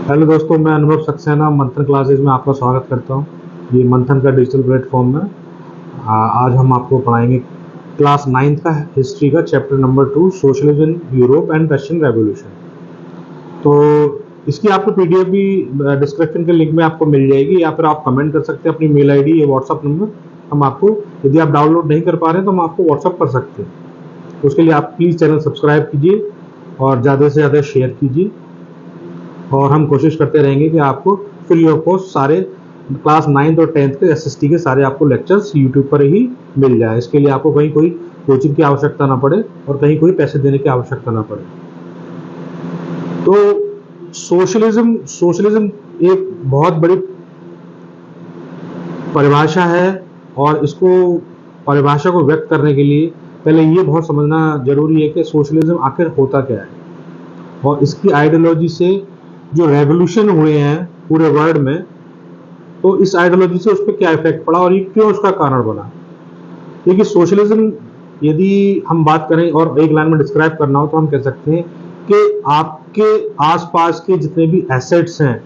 Hello दोस्तों, मैं अनुभव सक्सेना मंथन क्लासेज में आपका स्वागत करता हूं। ये मंथन का डिजिटल प्लेटफॉर्म है। आज हम आपको पढ़ाएंगे क्लास 9th का हिस्ट्री का chapter number 2, socialism in Europe and Russian revolution. तो इसकी आपको पीडीएफ भी डिस्क्रिप्शन के लिंक में आपको मिल जाएगी, या फिर आप कमेंट कर सकते हैं अपनी मेल आईडी या व्हाट्सअप नंबर। हम आपको, यदि आप डाउनलोड नहीं कर पा रहे हैं तो हम आपको व्हाट्सअप कर सकते हैं। तो उसके लिए आप प्लीज़ चैनल सब्सक्राइब कीजिए और ज़्यादा से ज़्यादा शेयर कीजिए, और हम कोशिश करते रहेंगे कि आपको फ्री ऑफ कॉस्ट सारे क्लास 9th और 10th के एसएसटी के सारे आपको लेक्चर्स यूट्यूब पर ही मिल जाए। इसके लिए आपको कहीं कोई कोचिंग की आवश्यकता ना पड़े और कहीं कोई पैसे देने की आवश्यकता ना पड़े। तो सोशलिज्म एक बहुत बड़ी परिभाषा है, और इसको परिभाषा को व्यक्त करने के लिए पहले ये बहुत समझना जरूरी है कि सोशलिज्म आखिर होता क्या है, और इसकी आइडियोलॉजी से जो रेवोल्यूशन हुए हैं पूरे वर्ल्ड में, तो इस आइडियोलॉजी से उस पर क्या इफेक्ट पड़ा और ये क्यों उसका कारण बना। देखिए, सोशलिज्म यदि हम बात करें और एक लाइन में डिस्क्राइब करना हो तो हम कह सकते हैं कि आपके आसपास के जितने भी एसेट्स हैं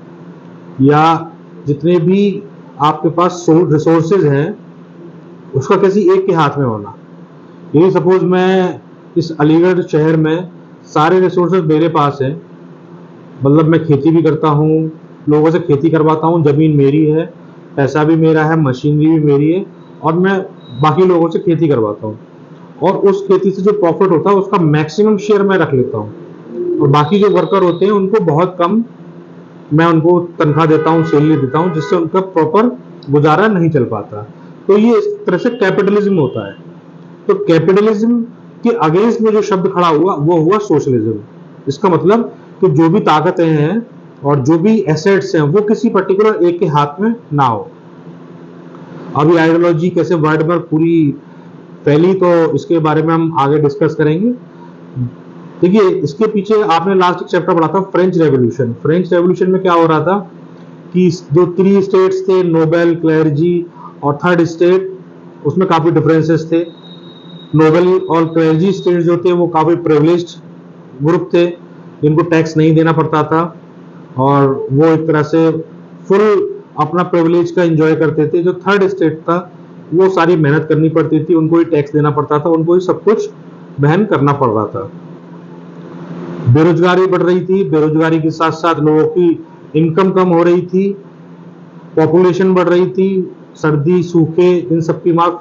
या जितने भी आपके पास रिसोर्सेज हैं, उसका किसी एक के हाथ में होना। यदि सपोज मैं इस अलीगढ़ शहर में सारे रिसोर्सेज मेरे पास हैं, मतलब मैं खेती भी करता हूँ, लोगों से खेती करवाता हूँ, ज़मीन मेरी है, पैसा भी मेरा है, मशीनरी भी मेरी है, और मैं बाकी लोगों से खेती करवाता हूँ, और उस खेती से जो प्रॉफिट होता है उसका मैक्सिमम शेयर मैं रख लेता हूँ, और बाकी जो वर्कर होते हैं उनको बहुत कम मैं उनको तनख्वाह देता हूँ, सैलरी देता हूँ, जिससे उनका प्रॉपर गुजारा नहीं चल पाता। तो ये इस तरह से कैपिटलिज्म होता है। तो कैपिटलिज्म के अगेंस्ट में जो शब्द खड़ा हुआ वो हुआ सोशलिज्म। इसका मतलब कि जो भी ताकतें हैं और जो भी एसेट्स हैं वो किसी पर्टिकुलर एक के हाथ में ना हो। अभी आइडियोलॉजी कैसे वर्ल्ड में पूरी फैली, तो इसके बारे में हम आगे डिस्कस करेंगे। देखिए, इसके पीछे आपने लास्ट चैप्टर पढ़ा था फ्रेंच रेवोल्यूशन। फ्रेंच रेवोल्यूशन में क्या हो रहा था कि जो 3 स्टेट्स थे, नोबेल, क्लेर्जी और थर्ड स्टेट, उसमें काफी डिफरेंसेस थे। नोबेल और क्लेर्जी स्टेट जो थे वो काफी प्रिविलेज्ड ग्रुप थे, जिनको टैक्स नहीं देना पड़ता था, और वो एक तरह से फुल अपना प्रिविलेज का एंजॉय करते थे। जो थर्ड स्टेट था वो सारी मेहनत करनी पड़ती थी, उनको ही टैक्स देना पड़ता था, उनको ही सब कुछ वहन करना पड़ रहा था। बेरोजगारी बढ़ रही थी, बेरोजगारी के साथ साथ लोगों की इनकम कम हो रही थी, पॉपुलेशन बढ़ रही थी, सर्दी, सूखे, इन सब की मार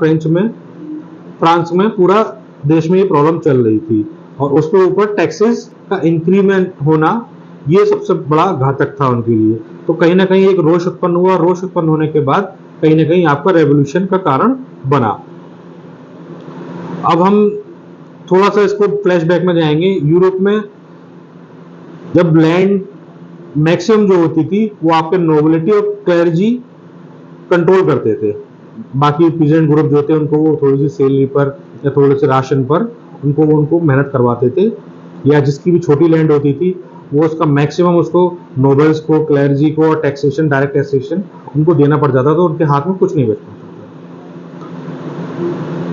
फ्रांस में पूरा देश में ये प्रॉब्लम चल रही थी, और उसके ऊपर टैक्सेस का इंक्रीमेंट होना ये सबसे बड़ा घातक था उनके लिए। तो कहीं ना कहीं एक रोष उत्पन्न हुआ, रोष उत्पन्न होने के बाद कहीं ना कहीं आपका रेवोल्यूशन का कारण बना। अब हम थोड़ा सा इसको फ्लैशबैक में जाएंगे। यूरोप में जब लैंड मैक्सिमम जो होती थी वो आपके नोबिलिटी और क्लर्जी कंट्रोल करते थे, बाकी पीजेंट ग्रुप जो थे उनको वो थोड़ी सी सैलरी पर या थोड़े से राशन पर उनको मेहनत करवाते थे, या जिसकी भी छोटी लैंड होती थी वो उसका मैक्सिमम उसको नोबल्स को, क्लर्जी को और टैक्सेशन, डायरेक्ट टैक्सेशन उनको देना पड़ जाता था, तो उनके हाथ में कुछ नहीं बचता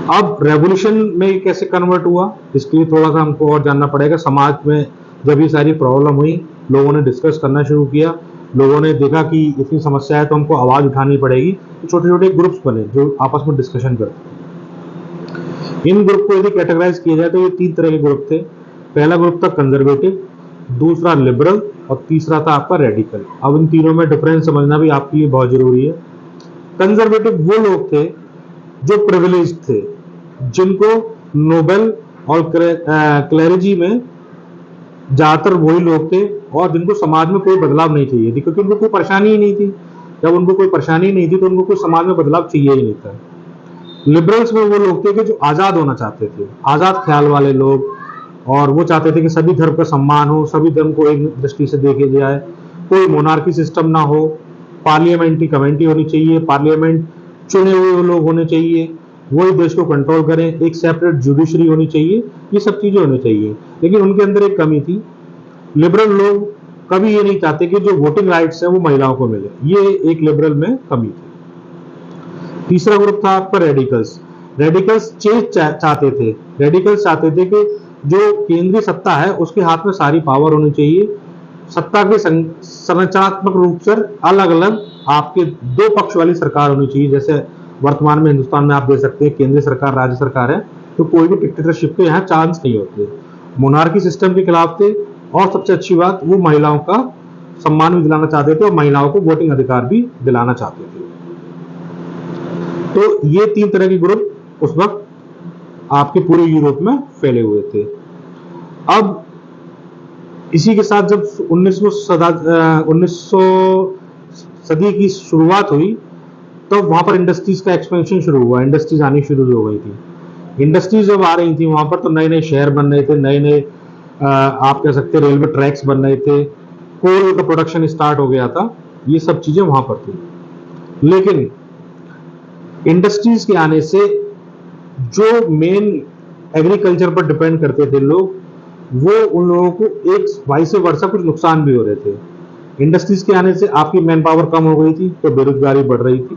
था। अब रेवोल्यूशन में कैसे कन्वर्ट हुआ, इसके लिए थोड़ा सा हमको और जानना पड़ेगा। समाज में जब ये सारी प्रॉब्लम हुई, लोगों ने डिस्कस करना शुरू किया, लोगों ने देखा कि इतनी समस्या है तो हमको आवाज उठानी पड़ेगी, तो छोटे छोटे ग्रुप्स बने जो आपस में डिस्कशन करते। इन ग्रुप को यदि कैटेगराइज किया जाए तो ये 3 तरह के ग्रुप थे। पहला ग्रुप था कंजर्वेटिव, दूसरा लिबरल, और तीसरा था आपका रेडिकल। अब इन तीनों में डिफरेंस समझना भी आपके लिए बहुत जरूरी है। कंजर्वेटिव वो लोग थे जो प्रिविलेज थे, जिनको नोबेल और क्लेरिजी में ज्यादातर वही लोग थे, और जिनको समाज में कोई बदलाव नहीं चाहिए थी, क्योंकि उनको कोई परेशानी ही नहीं थी। जब उनको कोई परेशानी नहीं थी तो उनको कोई समाज में बदलाव चाहिए ही नहीं था। लिबरल्स में वो लोग थे कि जो आजाद होना चाहते थे, आजाद ख्याल वाले लोग, और वो चाहते थे कि सभी धर्म का सम्मान हो, सभी धर्म को एक दृष्टि से देखे जाए, कोई मोनार्की सिस्टम ना हो, पार्लियामेंट्री कमेटी होनी चाहिए, पार्लियामेंट चुने हुए लोग होने चाहिए, वही देश को कंट्रोल करें, एक सेपरेट जुडिशरी होनी चाहिए, ये सब चीजें होनी चाहिए। लेकिन उनके अंदर एक कमी थी, लिबरल लोग कभी ये नहीं चाहते कि जो वोटिंग राइट्स है वो महिलाओं को मिले, ये एक लिबरल में कमी थी। तीसरा ग्रुप था आपका रेडिकल्स। रेडिकल्स चेंज चाहते थे, रेडिकल्स चाहते थे कि जो केंद्रीय सत्ता है उसके हाथ में सारी पावर होनी चाहिए, सत्ता के संरचनात्मक रूप से अलग अलग आपके दो पक्ष वाली सरकार होनी चाहिए। जैसे वर्तमान में हिंदुस्तान में आप देख सकते हैं केंद्रीय सरकार, राज्य सरकार है, तो कोई भी डिक्टेटरशिप के यहाँ चांस नहीं होते। मोनार्की सिस्टम के खिलाफ थे, और सबसे अच्छी बात वो महिलाओं का सम्मान भी दिलाना चाहते थे और महिलाओं को वोटिंग अधिकार भी दिलाना चाहते थे। तो ये तीन तरह के ग्रुप उस वक्त आपके पूरे यूरोप में फैले हुए थे। अब इसी के साथ जब 1900 सदी की शुरुआत हुई, तो वहां पर इंडस्ट्रीज का एक्सपेंशन शुरू हुआ, इंडस्ट्रीज आनी शुरू हो गई थी। इंडस्ट्रीज जब आ रही थी वहां पर, तो नए नए शहर बन रहे थे, नए नए आप कह सकते हैं रेलवे ट्रैक्स बन रहे थे, कोल का प्रोडक्शन स्टार्ट हो गया था, ये सब चीजें वहां पर थी। लेकिन इंडस्ट्रीज के आने से जो मेन एग्रीकल्चर पर डिपेंड करते थे लोग, वो उन लोगों को एक वाइस वर्षा कुछ नुकसान भी हो रहे थे। इंडस्ट्रीज के आने से आपकी मैन पावर कम हो गई थी, तो बेरोजगारी बढ़ रही थी।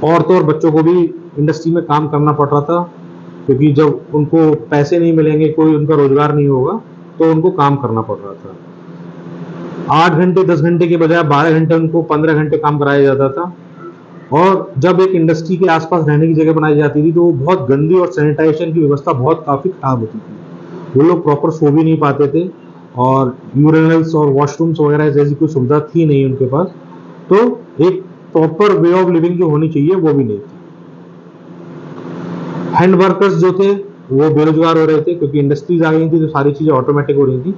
औरतों और बच्चों को भी इंडस्ट्री में काम करना पड़ रहा था, क्योंकि जब उनको पैसे नहीं मिलेंगे, कोई उनका रोजगार नहीं होगा, तो उनको काम करना पड़ रहा था। 8 घंटे 10 घंटे के बजाय 12 घंटे उनको 15 घंटे काम कराया जाता था। और जब एक इंडस्ट्री के आसपास रहने की जगह बनाई जाती थी, तो वो बहुत गंदी और सैनिटाइजेशन की व्यवस्था बहुत काफी खराब होती थी। वो लोग प्रॉपर सो भी नहीं पाते थे, और यूरिनल्स और वॉशरूम्स वगैरह जैसी कोई सुविधा थी नहीं उनके पास। तो एक प्रॉपर वे ऑफ लिविंग जो होनी चाहिए वो भी नहीं थी। हैंड वर्कर्स जो थे वो बेरोजगार हो रहे थे, क्योंकि इंडस्ट्रीज आ गई थी तो सारी चीजें ऑटोमेटिक हो रही थी,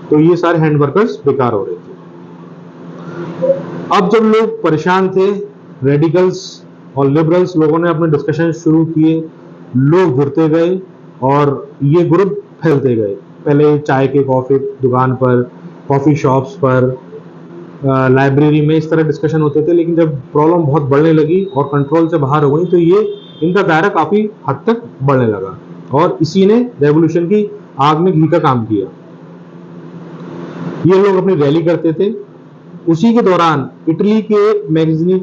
तो ये सारे हैंड वर्कर्स बेकार हो रहे थे। अब जब लोग परेशान थे, रेडिकल्स और लिबरल्स लोगों ने अपने डिस्कशन शुरू किए, लोग जुड़ते गए और ये ग्रुप फैलते गए। पहले चाय के कॉफी दुकान पर, कॉफी शॉप्स पर, लाइब्रेरी में इस तरह डिस्कशन होते थे। लेकिन जब प्रॉब्लम बहुत बढ़ने लगी और कंट्रोल से बाहर हो गई, तो ये इनका दायरा काफी हद तक बढ़ने लगा, और इसी ने रेवोल्यूशन की आग में घी का काम किया। ये लोग अपनी रैली करते थे। उसी के दौरान इटली के मैगजीनी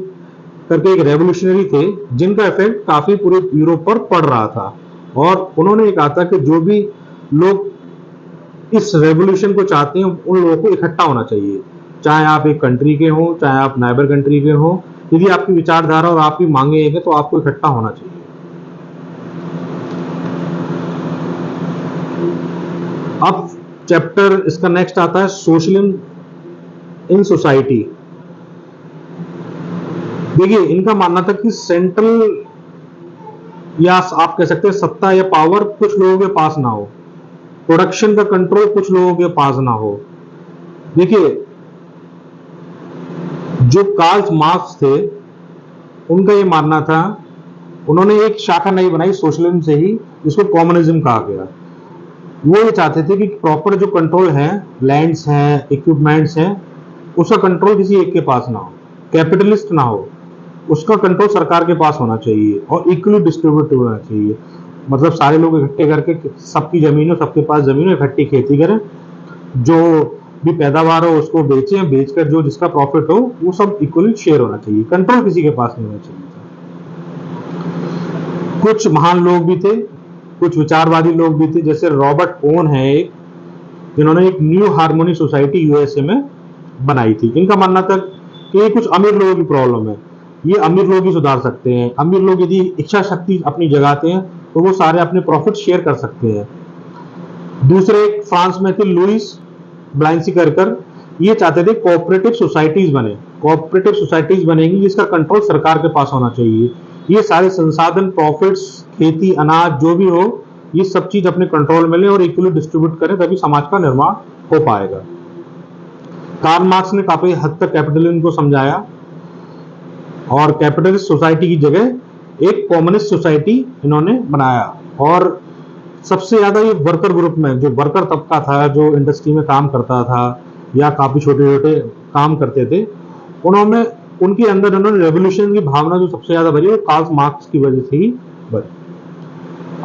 करके एक रेवोल्यूशनरी थे, जिनका इफेक्ट काफी पूरे यूरोप पर पड़ रहा था, और उन्होंने कहा था कि जो भी लोग इस रेवोल्यूशन को चाहते हैं, उन लोगों को इकट्ठा होना चाहिए, चाहे आप एक कंट्री के हो, चाहे आप नाइबर कंट्री के हो। यदि आपकी विचारधारा और आपकी मांगे हैं, तो आपको इकट्ठा होना चाहिए। अब चैप्टर इसका नेक्स्ट आता है सोशलिज्म इन सोसाइटी। देखिए, इनका मानना था कि सेंट्रल, या आप कह सकते हैं सत्ता या पावर कुछ लोगों के पास ना हो, प्रोडक्शन का कंट्रोल कुछ लोगों के पास ना हो। देखिए, जो कार्ल मार्क्स थे, उनका ये मानना था, उन्होंने एक शाखा नई बनाई सोशलिज्म से ही, जिसको कम्युनिज्म कहा गया। वो ये चाहते थे कि प्रॉपर जो कंट्रोल है, लैंड्स हैं, इक्विपमेंट्स हैं, उसका कंट्रोल किसी एक के पास ना हो, कैपिटलिस्ट ना हो, उसका कंट्रोल सरकार के पास होना चाहिए और इक्वली डिस्ट्रीब्यूटेड होना चाहिए। मतलब सारे लोग इकट्ठे करके सबकी जमीन हो, सबके पास जमीन हो, इकट्ठी खेती करें, जो भी पैदावार हो उसको बेचें, बेचकर जो जिसका प्रॉफिट हो वो सब इक्वली शेयर होना चाहिए, कंट्रोल किसी के पास नहीं होना चाहिए। कुछ महान लोग भी थे, कुछ विचारवादी लोग भी थे, जैसे रॉबर्ट ओवन है एक, जिन्होंने एक न्यू हार्मोनी सोसाइटी यूएसए में बनाई थी। इनका मानना था कि ये कुछ अमीर लोगों की प्रॉब्लम है, ये अमीर लोग ही सुधार सकते हैं। अमीर लोग यदि इच्छा शक्ति अपनी जगाते हैं, तो वो सारे अपने प्रॉफिट शेयर कर सकते हैं। दूसरे एक फ्रांस में थे लुइस ब्लाइंसी कर, ये चाहते थे कोऑपरेटिव सोसाइटीज बने, कोऑपरेटिव सोसाइटीज बनेंगी जिसका कंट्रोल सरकार के पास होना चाहिए। ये सारे संसाधन, प्रॉफिट्स, खेती, अनाज जो भी हो, ये सब चीज अपने कंट्रोल में ले और इक्वली डिस्ट्रीब्यूट करें, तभी समाज का निर्माण हो पाएगा। कार्ल मार्क्स ने काफी हद तक कैपिटलिज्म को समझाया और कैपिटलिस्ट सोसाइटी की जगह एक कम्युनिस्ट सोसाइटी इन्होंने बनाया। और सबसे ज्यादा ये वर्कर ग्रुप में, जो वर्कर तबका था, जो इंडस्ट्री में काम करता था या काफी छोटे छोटे काम करते थे, उन्होंने उनके अंदर उन्होंने रेवोल्यूशन की भावना जो सबसे ज्यादा भरी, वो कार्ल मार्क्स की वजह से ही भरी।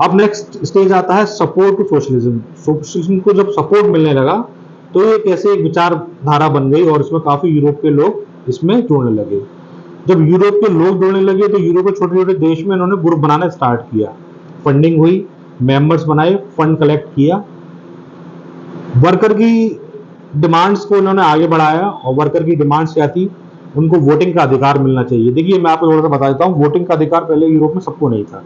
अब नेक्स्ट स्टेज आता है सपोर्ट टू सोशलिज्म। सोशलिज्म को जब सपोर्ट मिलने लगा, तो ये कैसे एक विचारधारा बन गई और इसमें काफी यूरोप के लोग इसमें जुड़ने लगे। जब यूरोप के लोग जुड़ने लगे, तो यूरोप के छोटे छोटे देश में इन्होंने ग्रुप बनाना स्टार्ट किया, फंडिंग हुई, मेंबर्स बनाए, फंड कलेक्ट किया। वर्कर की डिमांड्स को इन्होंने आगे बढ़ाया और वर्कर की डिमांड्स क्या थी, उनको वोटिंग का अधिकार मिलना चाहिए। देखिए मैं आपको थोड़ा सा बता देता हूँ, वोटिंग का अधिकार पहले यूरोप में सबको नहीं था।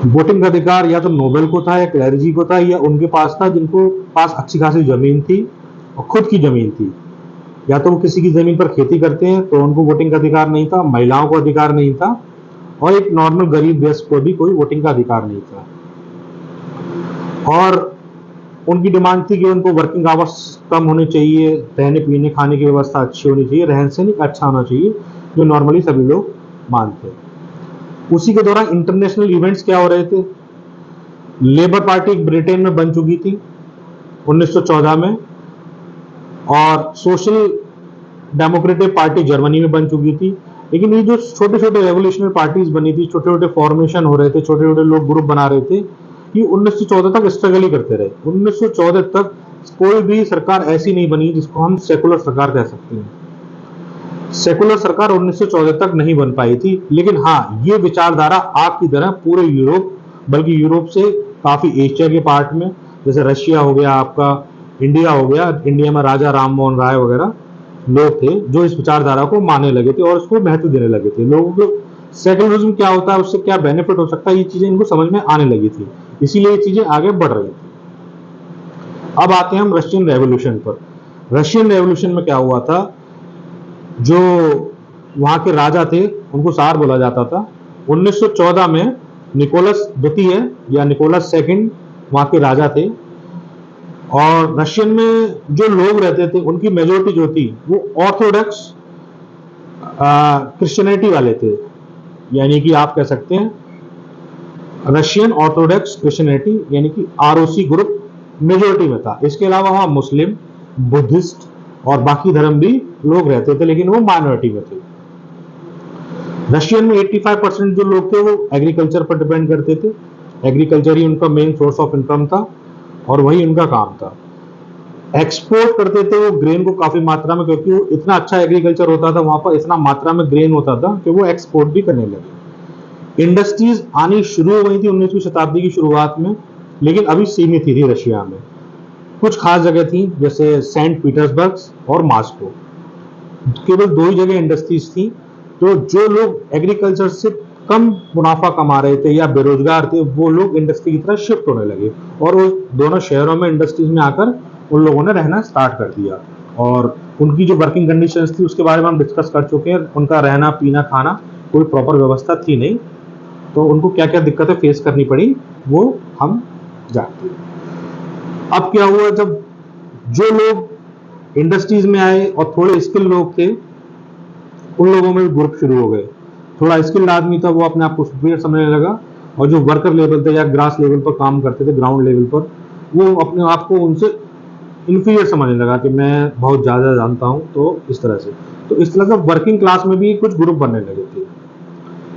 वोटिंग का अधिकार या तो नोबेल को था या क्लर्जी को था या उनके पास था जिनको पास अच्छी खासी जमीन थी और खुद की जमीन थी। या तो वो किसी की जमीन पर खेती करते हैं तो उनको वोटिंग का अधिकार नहीं था, महिलाओं को अधिकार नहीं था, और एक नॉर्मल गरीब व्यक्ति को भी कोई वोटिंग का अधिकार नहीं था। और उनकी डिमांड थी कि उनको वर्किंग आवर्स कम होने चाहिए, रहने पीने खाने की व्यवस्था अच्छी होनी चाहिए, रहन सहन अच्छा होना चाहिए, जो नॉर्मली सभी लोग मानते हैं। उसी के दौरान इंटरनेशनल इवेंट्स क्या हो रहे थे। लेबर पार्टी ब्रिटेन में बन चुकी थी 1914 में, और सोशल डेमोक्रेटिक पार्टी जर्मनी में बन चुकी थी। लेकिन ये जो छोटे छोटे रेवोल्यूशनरी पार्टीज बनी थी, छोटे छोटे फॉर्मेशन हो रहे थे, छोटे छोटे लोग ग्रुप बना रहे थे, ये 1914 तक स्ट्रगल ही करते रहे। 1914 तक कोई भी सरकार ऐसी नहीं बनी जिसको हम सेकुलर सरकार कह सकते हैं। सेकुलर सरकार 1914 तक नहीं बन पाई थी। लेकिन हाँ, ये विचारधारा आग की तरह पूरे यूरोप, बल्कि यूरोप से काफी एशिया के पार्ट में, जैसे रशिया हो गया, आपका इंडिया हो गया, इंडिया में राजा राम मोहन राय वगैरह लोग थे जो इस विचारधारा को मानने लगे थे और उसको महत्व देने लगे थे। लोगों को सेकुलरिज्म क्या होता है, उससे क्या बेनिफिट हो सकता है, ये चीजें इनको समझ में आने लगी थी, इसीलिए ये चीजें आगे बढ़ रही थी। अब आते हैं हम रशियन रेवोल्यूशन पर। रशियन रेवोल्यूशन में क्या हुआ था, जो वहां के राजा थे उनको सार बोला जाता था। 1914 में निकोलस द्वितीय या निकोलस सेकंड वहां के राजा थे, और रशियन में जो लोग रहते थे उनकी मेजोरिटी जो थी वो ऑर्थोडॉक्स क्रिश्चियनिटी वाले थे, यानी कि आप कह सकते हैं रशियन ऑर्थोडॉक्स क्रिश्चियनिटी, यानी कि आरओसी ग्रुप मेजोरिटी में था। इसके अलावा वहां मुस्लिम, बुद्धिस्ट और बाकी धर्म भी लोग रहते थे, लेकिन वो माइनॉरिटी में थे। रशियन में 85% जो लोग थे वो एग्रीकल्चर पर डिपेंड करते थे। एग्रीकल्चर ही उनका मेन सोर्स ऑफ इनकम था और वही उनका काम था। एक्सपोर्ट करते थे वो ग्रेन को काफी मात्रा में, क्योंकि वो इतना अच्छा एग्रीकल्चर होता था वहां पर, इतना मात्रा में ग्रेन होता था कि वो एक्सपोर्ट भी करने लगे। इंडस्ट्रीज आनी शुरू हो गई थी 19वीं शताब्दी की शुरुआत में, लेकिन अभी सीमित थी रशिया में। कुछ खास जगह थी जैसे सेंट पीटर्सबर्ग और मॉस्को, केवल दो ही जगह इंडस्ट्रीज थी। तो जो लोग एग्रीकल्चर से कम मुनाफा कमा रहे थे या बेरोजगार थे, वो लोग इंडस्ट्री की तरफ शिफ्ट होने लगे और वो दोनों शहरों में इंडस्ट्रीज में आकर उन लोगों ने रहना स्टार्ट कर दिया। और उनकी जो वर्किंग कंडीशंस थी उसके बारे में हम डिस्कस कर चुके हैं। उनका रहना पीना खाना कोई प्रॉपर व्यवस्था थी नहीं, तो उनको क्या क्या दिक्कतें फेस करनी पड़ी वो हम जानते हैं। अब क्या हुआ, जब जो लोग इंडस्ट्रीज में आए और थोड़े स्किल लोग थे, उन लोगों में भी ग्रुप शुरू हो गए। थोड़ा स्किल्ड आदमी था वो अपने आप को सुपीरियर समझने लगा, और जो वर्कर लेवल थे या ग्रास लेवल पर काम करते थे, ग्राउंड लेवल पर, वो अपने आप को उनसे इंफीरियर समझने लगा कि मैं बहुत ज्यादा जानता हूं। तो इस तरह से वर्किंग क्लास में भी कुछ ग्रुप बनने लगे थे।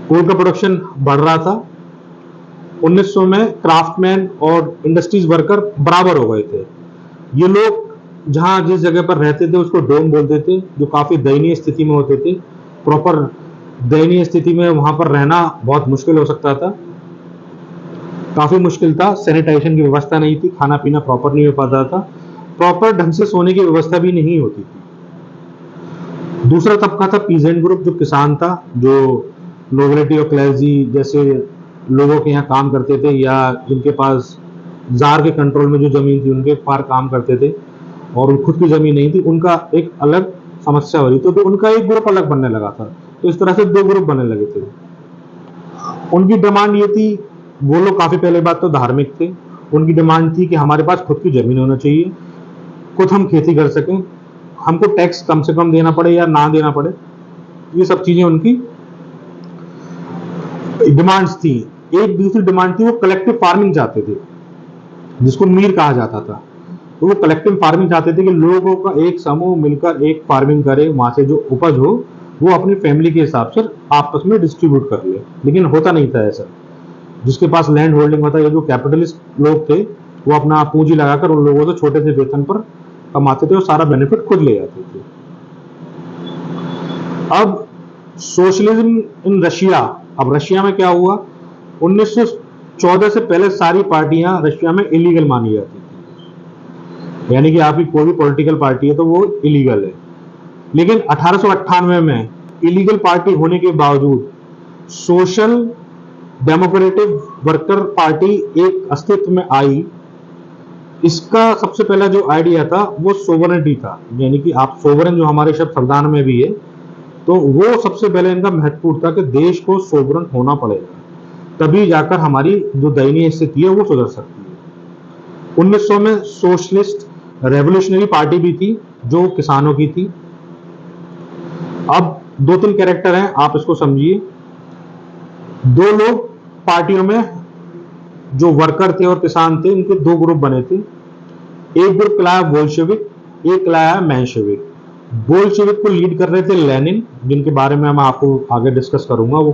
कोल का प्रोडक्शन बढ़ रहा था। 1900 में क्राफ्टमैन और इंडस्ट्रीज वर्कर बराबर हो गए थे। ये लोग जहां जिस जगह पर रहते थे उसको डोम बोलते थे, जो काफी दयनीय स्थिति में होते थे। प्रॉपर दयनीय स्थिति में वहां पर रहना बहुत मुश्किल हो सकता था, काफी मुश्किल था। सैनिटाइजेशन की व्यवस्था नहीं थी, खाना पीना प्रॉपर नहीं हो पाता था, प्रॉपर ढंग से सोने की व्यवस्था भी नहीं होती थी। दूसरा तबका था पीजेंट ग्रुप, जो किसान था, जो नोबिलिटी और क्लर्जी जैसे लोगों के यहाँ काम करते थे, या जिनके पास जार के कंट्रोल में जो जमीन थी उनके पार काम करते थे और खुद की जमीन नहीं थी, उनका एक अलग समस्या हो रही थी, तो उनका एक ग्रुप अलग बनने लगा था। तो इस तरह से दो ग्रुप बनने लगे थे। उनकी डिमांड ये थी, वो लोग काफी पहले बात तो धार्मिक थे। उनकी डिमांड थी कि हमारे पास खुद की जमीन होना चाहिए, खुद हम खेती कर सकें, हमको टैक्स कम से कम देना पड़े या ना देना पड़े, ये सब चीजें उनकी डिमांड्स थी। एक दूसरी डिमांड थी, वो कलेक्टिव फार्मिंग चाहते थे, जिसको मीर कहा जाता था। तो वो कलेक्टिव फार्मिंग चाहते थे कि लोगों का एक समूह मिलकर एक फार्मिंग करे, वहां से जो उपज हो वो अपनी फैमिली के हिसाब से आपस में डिस्ट्रीब्यूट कर ले। लेकिन होता नहीं था ऐसा। जिसके पास लैंड होल्डिंग होता या जो कैपिटलिस्ट लोग थे, वो अपना पूंजी लगाकर उन लोगों से छोटे से वेतन पर कमाते थे और सारा बेनिफिट खुद ले जाते थे। अब सोशलिज्म इन रशिया, अब रशिया में क्या हुआ, 1914 से पहले सारी पार्टियां रशिया में इलीगल मानी जाती थी। यानी कि आपकी कोई भी पॉलिटिकल पार्टी है तो वो इलीगल है। लेकिन 1898 में इलीगल पार्टी होने के बावजूद सोशल डेमोक्रेटिक वर्कर पार्टी एक अस्तित्व में आई। इसका सबसे पहला जो आइडिया था वो सोवरेनिटी था, यानी कि आप सोवरेन जो हमारे शब्द संविधान में भी है, तो वो सबसे पहले इनका महत्वपूर्ण था कि देश को सोवरेन होना पड़ेगा, तभी जाकर हमारी जो दयनीय स्थिति है वो सुधर सकती है। 1900 में सोशलिस्ट रेवोल्यूशनरी पार्टी भी थी जो किसानों की थी। अब दो तीन कैरेक्टर हैं, आप इसको समझिए। दो लोग पार्टियों में, जो वर्कर थे और किसान थे, इनके दो ग्रुप बने थे। एक ग्रुप कहलाया बोल्शेविक, एक कहलाया मेंशेविक। बोल्शेविक को लीड कर रहे थे लेनिन, जिनके बारे में मैं आपको आगे डिस्कस करूंगा, वो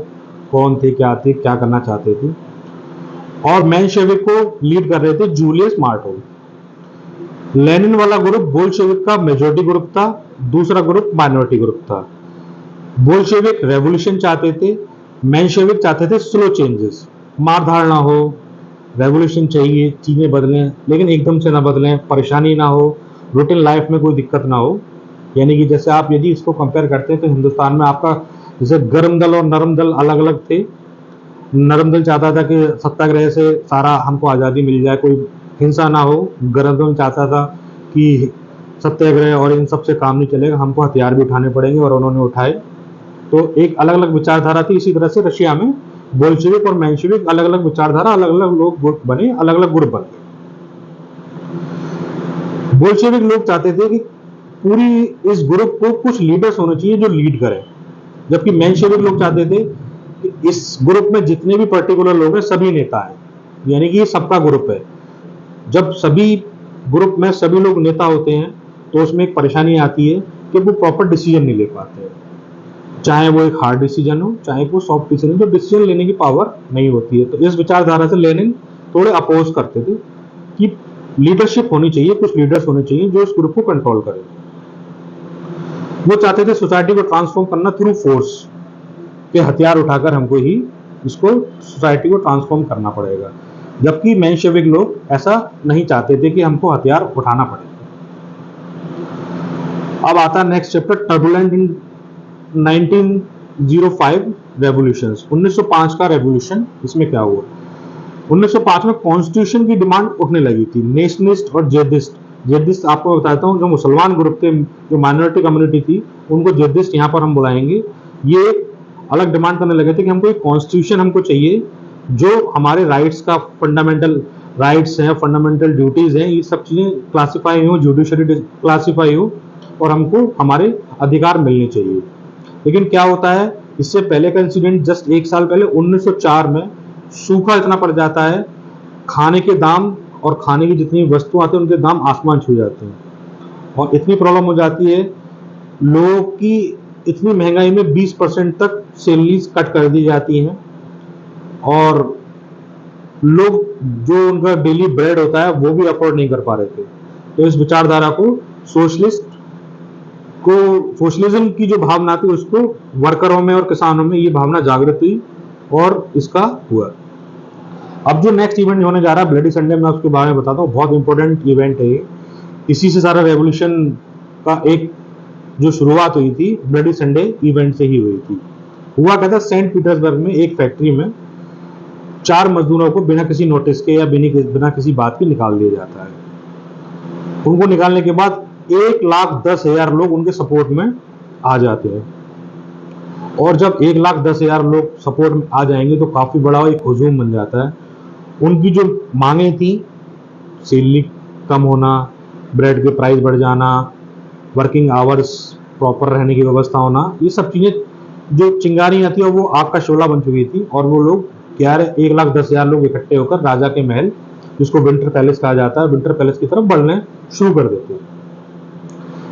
कौन थे, क्या करना चाहते थे। और मेंशेविक को लीड कर रहे थे जूलियस मार्टोव। लेनिन वाला ग्रुप बोल्शेविक का मेजोरिटी ग्रुप था, दूसरा ग्रुप माइनॉरिटी ग्रुप था। बोल्शेविक रेवोल्यूशन चाहते थे, मेंशेविक चाहते थे स्लो चेंजेस, मारधाड़ ना हो, रेवोल्यूशन चाहिए, चीजें बदलें लेकिन एकदम से ना बदलें, परेशानी ना हो, रूटीन लाइफ में कोई दिक्कत ना हो। यानी कि जैसे आप यदि इसको कंपेयर करते हैं तो हिंदुस्तान में आपका जैसे गर्म दल और नरम दल अलग अलग थे। नरम दल चाहता था कि सत्याग्रह से सारा हमको आज़ादी मिल जाए, कोई हिंसा ना हो। गर्म दल चाहता था कि सत्याग्रह और इन सब से काम नहीं चलेगा, हमको हथियार भी उठाने पड़ेंगे, और उन्होंने उठाए। तो एक अलग अलग विचारधारा थी। इसी तरह से रशिया में बोल्शेविक और मेंशेविक अलग अलग विचारधारा, अलग अलग लोग बने, अलग अलग ग्रुप बन गए। बोल्शेविक लोग चाहते थे कि पूरी इस ग्रुप को कुछ लीडर्स होने चाहिए जो लीड करें, जबकि मेंशेविक लोग चाहते थे कि इस ग्रुप में जितने भी पर्टिकुलर लोग हैं सभी नेता हैं, यानी कि ये सबका ग्रुप है। जब सभी ग्रुप में सभी लोग नेता होते हैं तो उसमें एक परेशानी आती है कि वो प्रॉपर डिसीजन नहीं ले पाते हैं, चाहे वो एक हार्ड डिसीजन हो, चाहे वो सॉफ्ट डिसीजन, जो डिसीजन लेने की पावर नहीं होती है। तो इस विचारधारा से लेनिन थोड़े अपोज करते थे कि लीडरशिप होनी चाहिए, कुछ लीडर्स होने चाहिए जो इस ग्रुप को कंट्रोल करें। वो चाहते थे सोसाइटी को ट्रांसफॉर्म करना थ्रू फोर्स, के हथियार उठाकर हमको ही इसको सोसाइटी को ट्रांसफॉर्म करना पड़ेगा, जबकि मेंशेविक लोग ऐसा नहीं चाहते थे कि हमको हथियार उठाना पड़े। अब आता है नेक्स्ट चैप्टर, टर्बुलेंट इन 1905 रेवोल्यूशंस, 1905 का रेवोल्यूशन। इसमें क्या हुआ? 1905 में कॉन्स्टिट्यूशन की डिमांड उठने लगी थी। नेशनलिस्ट और जेदिस्ट आपको बताता हूँ, जो मुसलमान ग्रुप थे, जो माइनॉरिटी कम्युनिटी थी, उनको जेदिस्ट यहाँ पर हम बुलाएंगे। ये अलग डिमांड करने लगे थे कि हमको एक कॉन्स्टिट्यूशन हमको चाहिए जो हमारे राइट्स का, फंडामेंटल राइट्स हैं, फंडामेंटल ड्यूटीज हैं, ये सब चीजें क्लासिफाई हो, जुडिशरी क्लासिफाई हो, और हमको हमारे अधिकार मिलने चाहिए। लेकिन क्या होता है, इससे पहले का इंसिडेंट जस्ट एक साल पहले 1904 में सूखा इतना पड़ जाता है, खाने के दाम और खाने की जितनी वस्तु आती है उनके दाम आसमान छू जाते हैं, और इतनी प्रॉब्लम हो जाती है लोगों की, इतनी महंगाई में 20% तक सैलरीज कट कर दी जाती हैं, और लोग जो उनका डेली ब्रेड होता है वो भी अफोर्ड नहीं कर पा रहे थे। तो इस विचारधारा को सोशलिज्म की जो भावना थी उसको वर्करों में और किसानों में ये भावना जागृत हुई, और इसका हुआ। अब जो नेक्स्ट इवेंट होने जा रहा है ब्लडी संडे, मैं उसके बारे में बताता हूँ। बहुत इंपॉर्टेंट इवेंट है ये, इसी से सारा रेवोल्यूशन का एक जो शुरुआत हुई थी ब्लडी संडे इवेंट से ही हुई थी। हुआ क्या था, सेंट पीटर्सबर्ग में एक फैक्ट्री में 4 मजदूरों को बिना किसी नोटिस के या बिना किसी बात के निकाल दिया जाता है। उनको निकालने के बाद 1,10,000 लोग उनके सपोर्ट में आ जाते हैं, और जब 1,10,000 लोग सपोर्ट में आ जाएंगे तो काफी बड़ा एक हुजूम बन जाता है। उनकी जो मांगे थी, सैलरी कम होना, ब्रेड के प्राइस बढ़ जाना, वर्किंग आवर्स प्रॉपर रहने की व्यवस्था होना, ये सब चीजें जो चिंगारियां थी और वो आग का शोला बन चुकी थी, और वो लोग 1,10,000 लोग इकट्ठे होकर राजा के महल, जिसको विंटर पैलेस कहा जाता है, विंटर पैलेस की तरफ बढ़ने शुरू कर देते हैं।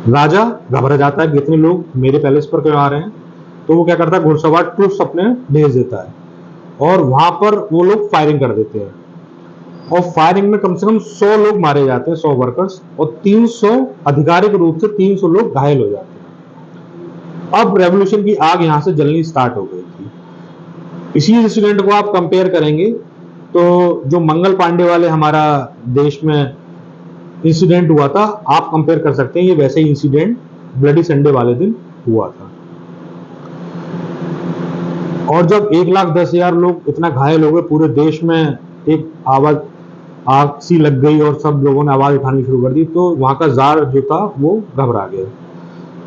राजा घबरा जाता है कि इतने लोग मेरे पैलेस पर क्यों आ रहे हैं, तो वो क्या करता है, घुड़सवार ट्रूप्स अपने भेज देता है, और वहां पर वो लोग फायरिंग कर देते हैं, और फायरिंग में कम से कम 100 लोग मारे जाते हैं, 100 वर्कर्स, और 300 आधिकारिक रूप से 300 लोग घायल हो जाते हैं। अब रेवोल्यूशन की आग यहां से जलनी स्टार्ट हो गई थी। इसी इंसिडेंट को आप कंपेयर करेंगे तो जो मंगल पांडे वाले हमारा देश में इंसिडेंट हुआ था, आप कंपेयर कर सकते हैं, ये वैसे ही इंसिडेंट ब्लडी संडे वाले दिन हुआ था। और जब 1,10,000 लोग इतना घायल हो गए, पूरे देश में एक आवाज आग सी लग गई और सब लोगों ने आवाज उठानी शुरू कर दी, तो वहां का जार जो था वो घबरा गया।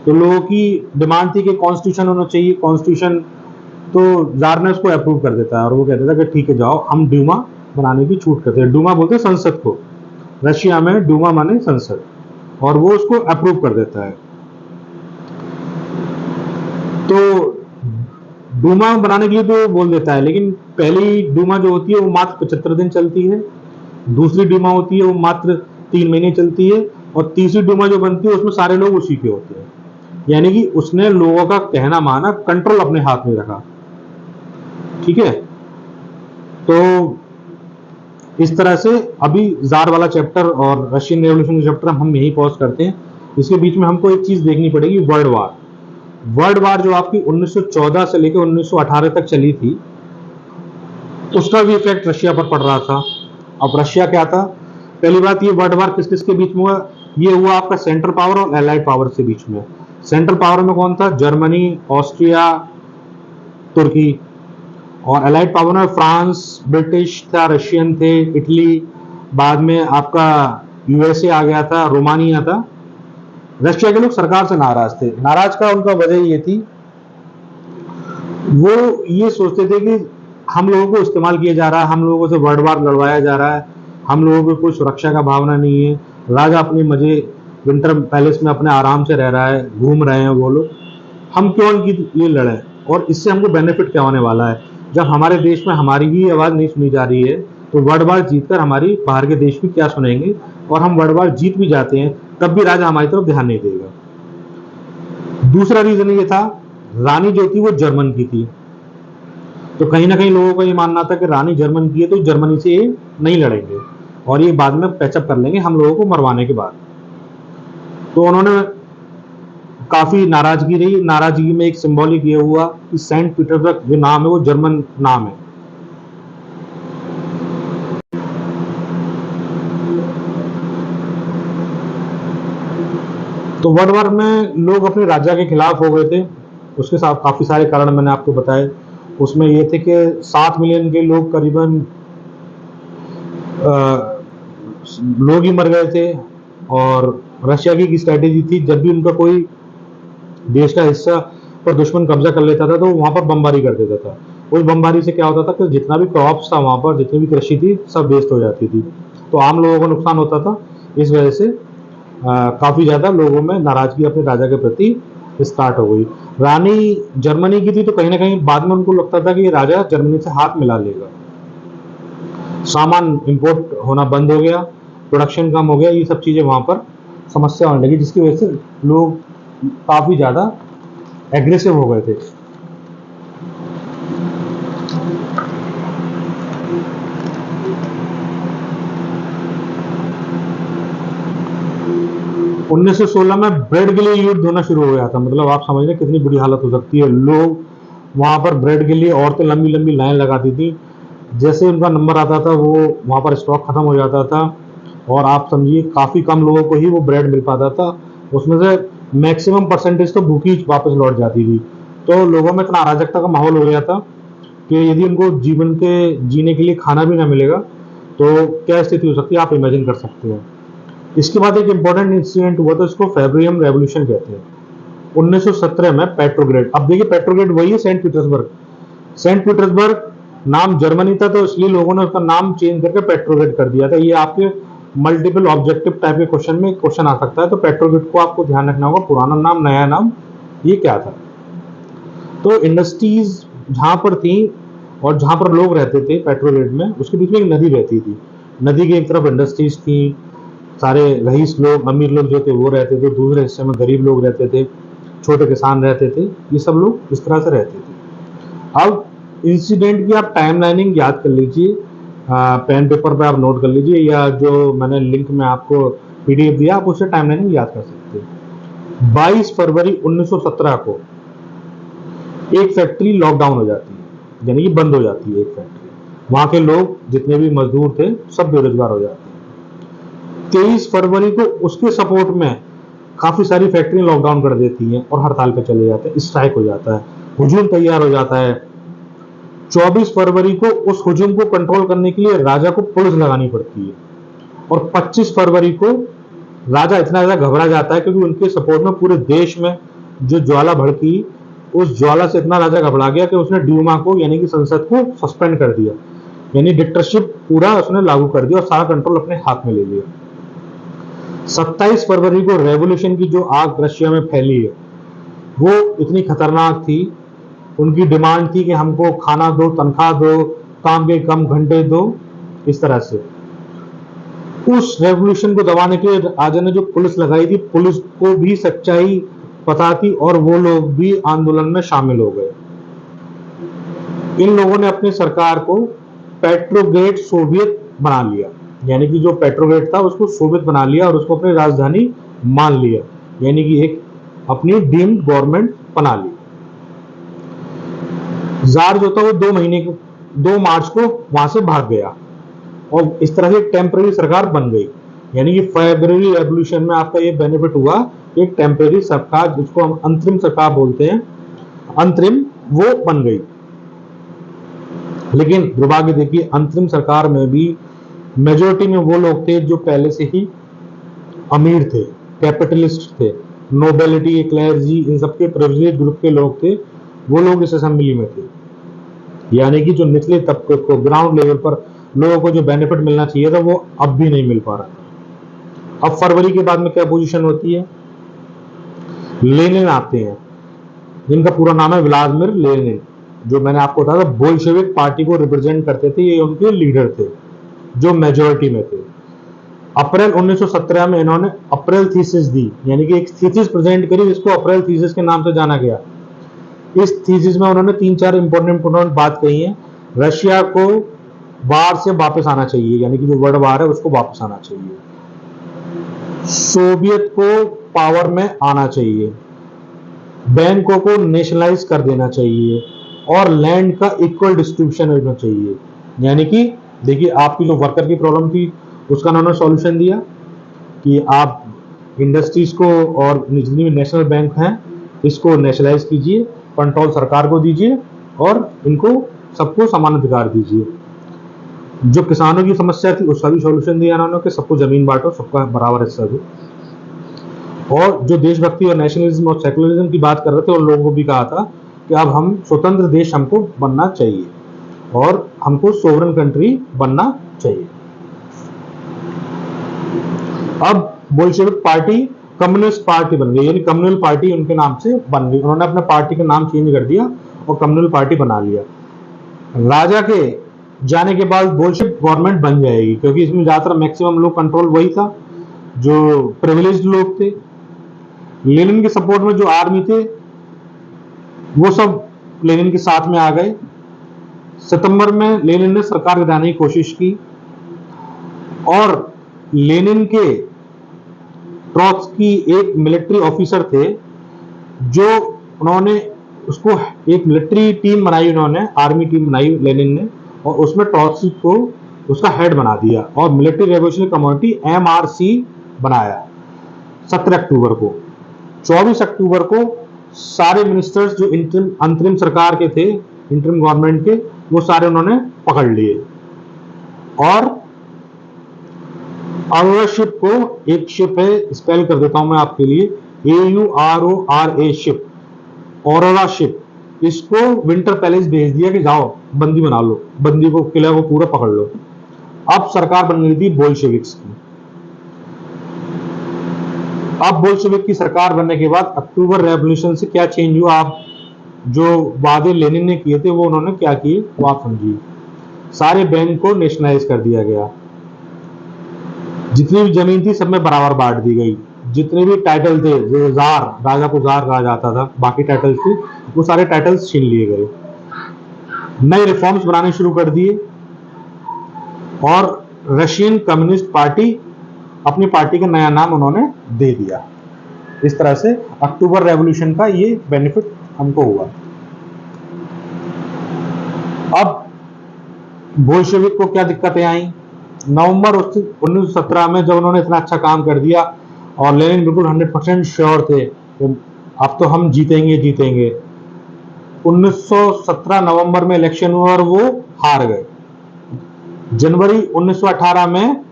तो लोगों की डिमांड थी कि कॉन्स्टिट्यूशन होना चाहिए, कॉन्स्टिट्यूशन। तो जार ने उसको अप्रूव कर देता है और वो कहता था कि ठीक है जाओ, हम डूमा बनाने की छूट करते हैं। डूमा बोलते हैं संसद को, रशिया में डूमा माने संसद, और वो उसको अप्रूव कर देता है। तो डूमा बनाने के लिए तो बोल देता है, लेकिन पहली डूमा जो होती है वो मात्र 75 दिन चलती है, दूसरी डूमा होती है वो मात्र 3 महीने चलती है, और तीसरी डूमा जो बनती है उसमें सारे लोग उसी के होते हैं। यानी कि उसने लोगों का कहना माना, कंट्रोल अपने हाथ में रखा। ठीक है, तो इस तरह से अभी जार वाला चैप्टर और रशियन रेवोल्यूशन का चैप्टर हम यही पॉज करते हैं। इसके बीच में हमको एक चीज देखनी पड़ेगी, वर्ल्ड वार। वर्ल्ड वार जो आपकी 1914 से लेकर 1918 तक चली थी, उसका भी इफेक्ट रशिया पर पड़ रहा था। अब रशिया क्या था, पहली बात, ये वर्ल्ड वार किस किस के बीच में हुआ? ये हुआ आपका सेंट्रल पावर और एलाइड पावर के बीच में। सेंट्रल पावर में कौन था? जर्मनी, ऑस्ट्रिया, तुर्की। और एलाइड पावर में फ्रांस, ब्रिटिश था, रशियन थे, इटली, बाद में आपका यूएसए आ गया था, रोमानिया था। रशिया के लोग सरकार से नाराज थे। नाराज का उनका वजह ये थी, वो ये सोचते थे कि हम लोगों को इस्तेमाल किया जा रहा है, हम लोगों से वर्ल्ड वार लड़वाया जा रहा है, हम लोगों को कोई सुरक्षा का भावना नहीं है, राजा अपने मजे विंटर पैलेस में अपने आराम से रह रहा है, घूम रहे हैं वो लोग, हम क्यों उनके लिए लड़ें, और इससे हमको बेनिफिट क्या होने वाला है? जब हमारे देश में हमारी ही आवाज नहीं सुनी जा रही है, तो वर्ल्ड वार जीतकर हमारी बाहर के देश भी क्या सुनेंगे? और हम वर्ल्ड वार जीत भी जाते हैं तब भी राजा हमारी तरफ ध्यान नहीं देगा। दूसरा रीजन ये था, रानी जो थी वो जर्मन की थी, तो कहीं ना कहीं लोगों का ये मानना था कि रानी जर्मन की है तो जर्मनी से ये नहीं लड़ेंगे और ये बाद में पैचअप कर लेंगे हम लोगों को मरवाने के बाद। तो उन्होंने काफी नाराजगी रही। नाराजगी में एक सिंबॉलिक ये हुआ कि सेंट पीटर्सबर्ग जो नाम है वो जर्मन नाम है। तो वर्ल्ड वार में लोग अपने राजा के खिलाफ हो गए थे। उसके साथ काफी सारे कारण मैंने आपको बताए। उसमें ये थे कि 7 मिलियन के लोग करीबन लोग ही मर गए थे। और रशिया की स्ट्रेटेजी थी, जब भी उनका कोई देश का हिस्सा पर दुश्मन कब्जा कर लेता था तो वहां पर बमबारी कर देता था। उस बमबारी से क्या होता था कि जितना भी क्रॉप्स था वहां पर, जितनी भी कृषि थी, सब वेस्ट हो जाती थी, तो आम लोगों को नुकसान होता था। इस वजह से काफी ज्यादा लोगों में नाराजगी अपने राजा के प्रति स्टार्ट हो गई। रानी जर्मनी की थी, तो कहीं ना कहीं बाद में उनको लगता था कि ये राजा जर्मनी से हाथ मिला लेगा। सामान इंपोर्ट होना बंद हो गया, प्रोडक्शन कम हो गया, ये सब चीजें वहां पर समस्या होने लगी, जिसकी वजह से लोग काफी ज्यादा एग्रेसिव हो गए थे। उन्नीस सौ 16 में ब्रेड के लिए युद्ध होना शुरू हो गया था। मतलब आप समझ रहे कितनी बुरी हालत हो सकती है। लोग वहां पर ब्रेड के लिए, औरतें लंबी लंबी लाइन लगाती थी, जैसे उनका नंबर आता था वो वहां पर स्टॉक खत्म हो जाता था और आप समझिए काफी कम लोगों को ही वो ब्रेड मिल पाता था। उसमें से मैक्सिमम परसेंटेज तो भूखी वापस लौट जाती थी। तो लोगों में इतना अराजकता का माहौल हो गया था कि यदि उनको जीवन के जीने के लिए खाना भी ना मिलेगा तो क्या स्थिति हो सकती है, आप इमेजिन कर सकते हो। इसके बाद एक इंपॉर्टेंट इंसिडेंट हुआ था, इसको फेब्रुअरी रेवोल्यूशन कहते हैं। 1917 में पेट्रोग्रेड, अब देखिए पेट्रोग्रेड वही है सेंट पीटर्सबर्ग। सेंट पीटर्सबर्ग नाम जर्मनी था, तो इसलिए लोगों ने उसका नाम चेंज करके पेट्रोग्रेड कर दिया था। ये आपके मल्टीपल ऑब्जेक्टिव टाइप के क्वेश्चन में क्वेश्चन आ सकता है, तो पेट्रोग्रेड को आपको ध्यान रखना होगा, पुराना नाम, नया नाम, ये क्या था। तो इंडस्ट्रीज जहां पर थी और जहां पर लोग रहते थे पेट्रोग्रेड में, उसके बीच में एक नदी बहती थी। नदी की एक तरफ इंडस्ट्रीज थी, सारे रईस लोग, अमीर लोग जो थे वो रहते थे, दूसरे हिस्से में गरीब लोग रहते थे, छोटे किसान रहते थे, ये सब लोग इस तरह से रहते थे। अब इंसिडेंट की आप टाइम लाइनिंग याद कर लीजिए, पेन पेपर पे आप नोट कर लीजिए, या जो मैंने लिंक में आपको पीडीएफ दिया आप उससे टाइम लाइनिंग याद कर सकते हैं। 22 फरवरी 1917 को एक फैक्ट्री लॉकडाउन हो जाती है, यानी कि बंद हो जाती है एक फैक्ट्री। वहां के लोग जितने भी मजदूर थे सब बेरोजगार हो जाते हैं। 23 फरवरी को उसके सपोर्ट में काफी सारी फैक्ट्रियां लॉकडाउन कर देती हैं और हड़ताल पे चले जाते हैं, स्ट्राइक हो जाता है, हुजूम तैयार हो जाता है। 24 फरवरी को उस हुजूम को कंट्रोल करने के लिए राजा को पुलिस लगानी पड़ती है और 25 फरवरी को राजा इतना ज्यादा घबरा जाता है क्योंकि उनके सपोर्ट में पूरे देश में जो ज्वाला भड़की, उस ज्वाला से इतना राजा घबरा गया कि उसने ड्यूमा को यानी कि संसद को सस्पेंड कर दिया, यानी डिक्टेटरशिप पूरा उसने लागू कर दिया और सारा कंट्रोल अपने हाथ में ले लिया। 27 फरवरी को रेवोल्यूशन की जो आग रशिया में फैली है वो इतनी खतरनाक थी। उनकी डिमांड थी कि हमको खाना दो, तनख्वाह दो, काम के कम घंटे दो, इस तरह से। उस रेवोल्यूशन को दबाने के लिए राजा ने जो पुलिस लगाई थी, पुलिस को भी सच्चाई पता थी और वो लोग भी आंदोलन में शामिल हो गए। इन लोगों ने अपनी सरकार को पेट्रोग्रेड सोवियत बना लिया, यानी कि जो पेट्रोग्रेड था उसको सोवियत बना लिया और उसको अपनी राजधानी मान लिया, यानी कि एक अपनी डीम्ड गवर्नमेंट बना ली। जार जो था वो 2 मार्च को वहां से भाग गया और इस तरह से टेम्पररी सरकार बन गई, यानी कि फरवरी रेवोल्यूशन में आपका ये बेनिफिट हुआ, एक टेम्पररी सरकार जिसको हम अंतरिम सरकार बोलते हैं, अंतरिम, वो बन गई। लेकिन दुर्भाग्य देखिए, अंतरिम सरकार में भी मेजोरिटी में वो लोग थे जो पहले से ही अमीर थे, कैपिटलिस्ट थे, नोबेलिटी, क्लर्जी, इन सबके प्रिविलेज ग्रुप के लोग थे, वो लोग इस असेंबली में थे। यानी कि जो निचले तबके को, ग्राउंड लेवल पर लोगों को जो बेनिफिट मिलना चाहिए था वो अब भी नहीं मिल पा रहा। अब फरवरी के बाद में क्या पोजीशन होती है, लेनिन आते हैं, जिनका पूरा नाम है व्लादिमीर लेनिन, जो मैंने आपको बताया था बोल्शेविक पार्टी को रिप्रेजेंट करते थे, ये उनके लीडर थे जो मेजोरिटी में थे। अप्रैल 1917 में इन्होंने अप्रैल थीसिस दी, यानी कि एक थीसिस प्रेजेंट करी जिसको अप्रैल थीसिस के नाम से जाना गया। इस थीसिस में उन्होंने 3-4 इंपॉर्टेंट बात कही है। रशिया को वार से वापस आना चाहिए, यानी कि जो वर्ल्ड वार है उसको वापस आना चाहिए, सोवियत को पावर में आना चाहिए, बैंकों को नेशनलाइज कर देना चाहिए और लैंड का इक्वल डिस्ट्रीब्यूशन होना चाहिए। यानी कि देखिए, आपकी जो वर्कर की प्रॉब्लम थी उसका उन्होंने सॉल्यूशन दिया कि आप इंडस्ट्रीज को और जितनी भी नेशनल बैंक हैं इसको नेशनलाइज कीजिए, कंट्रोल सरकार को दीजिए और इनको सबको समान अधिकार दीजिए। जो किसानों की समस्या थी उसका भी सॉल्यूशन दिया उन्होंने कि सबको जमीन बांटो, सबका बराबर हिस्सा दो। और जो देशभक्ति और नेशनलिज्म और सेकुलरिज्म की बात कर रहे थे उन लोगों को भी कहा था कि अब हम स्वतंत्र देश हमको बनना चाहिए और हमको सोवरेन कंट्री बनना चाहिए। अब बोल्शेविक पार्टी कम्युनिस्ट पार्टी बन गई, यानी कम्युनल पार्टी उनके नाम से बन गई। उन्होंने अपने पार्टी का नाम चेंज कर दिया और कम्युनल पार्टी बना लिया। राजा के जाने के बाद बोल्शेविक गवर्नमेंट बन जाएगी, क्योंकि इसमें ज्यादातर मैक्सिमम लोग कंट्रोल वही था जो प्रिविलेज्ड लोग थे। लेनिन के सपोर्ट में जो आर्मी थे वो सब लेनिन के साथ में आ गए। सितंबर में लेनिन ने सरकार गिराने की कोशिश की और लेनिन के ट्रॉट्स्की एक मिलिट्री ऑफिसर थे जो उन्होंने उसको एक मिलिट्री टीम बनाई, उन्होंने आर्मी टीम बनाई लेनिन ने, और उसमें ट्रॉट्स्की को उसका हेड बना दिया और मिलिट्री रेवोल्यूशनरी कमेटी MRC बनाया 17 अक्टूबर को। 24 अक्टूबर को सारे मिनिस्टर्स जो अंतरिम सरकार के थे, इंटरिम गवर्नमेंट के, वो सारे उन्होंने पकड़ लिए और अरोरा शिप को, एक शिप है, स्पेल कर देता हूं मैं आपके लिए, AURORA शिप, औरोरा शिप, इसको विंटर पैलेस भेज दिया कि जाओ बंदी बना लो, बंदी को, किला को पूरा पकड़ लो। अब सरकार बन गई थी बोल्शेविक्स की। अब बोल्शेविक की सरकार बनने के बाद अक्टूबर रेवोल्यूशन से क्या चेंज हुआ, आप जो वादे लेनिन ने किए थे वो उन्होंने क्या किए वो आप समझिए। सारे बैंक को नेशनलाइज कर दिया गया, जितनी भी जमीन थी सब में बराबर बांट दी गई, जितने भी टाइटल थे, जो जार, राजा को जार कहा जाता था, बाकी टाइटल्स थे वो सारे टाइटल्स छीन लिए गए। नए रिफॉर्म्स बनाने शुरू कर दिए और रशियन कम्युनिस्ट पार्टी, अपनी पार्टी का नया नाम उन्होंने दे दिया। इस तरह से अक्टूबर रेवोल्यूशन का ये बेनिफिट हमको हुआ। अब बोल्शेविक को क्या दिक्कतें आई, नवंबर 1917 में जब उन्होंने इतना अच्छा काम कर दिया और लेनिन बिल्कुल 100% श्योर थे तो अब तो हम जीतेंगे जीतेंगे। 1917 नवंबर में इलेक्शन हुआ और वो हार गए। जनवरी 1918 में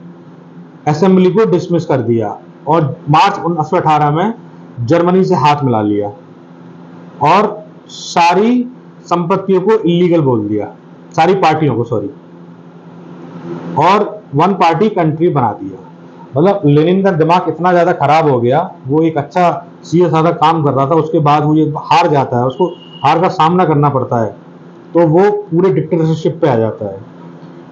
असेंबली को डिसमिस कर दिया और मार्च 1918 में जर्मनी से हाथ मिला लिया और सारी संपत्तियों को इलीगल बोल दिया, सारी पार्टियों को, सॉरी, और वन पार्टी कंट्री बना दिया। मतलब लेनिन का दिमाग इतना ज्यादा खराब हो गया, वो एक अच्छा सीधा साधा काम कर रहा था, उसके बाद वो ये हार जाता है, उसको हार का सामना करना पड़ता है, तो वो पूरे डिक्टेटरशिप पे आ जाता है।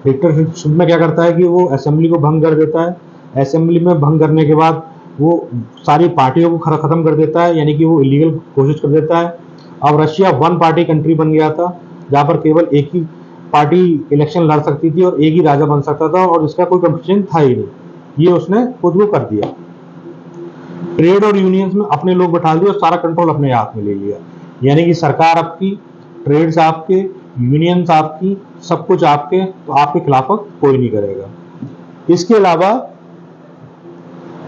डिक्टेटरशिप में क्या करता है कि वो असेंबली को भंग कर देता है। असेंबली में भंग करने के बाद वो सारी पार्टियों को खत्म कर देता है, यानी कि वो इलीगल घोषित कर देता है। अब रशिया वन पार्टी कंट्री बन गया था, जहां पर केवल एक ही पार्टी इलेक्शन लड़ सकती थी और एक ही राजा बन सकता था और इसका कोई कंपटीशन था ही नहीं। ये उसने खुद को कर दिया। ट्रेड और यूनियंस में अपने लोग बैठा दिए और सारा कंट्रोल अपने हाथ में ले लिया, यानी कि सरकार आपकी, ट्रेड्स आपके, यूनियंस आपकी, सब कुछ आपके, तो आपके खिलाफ कोई नहीं करेगा। इसके अलावा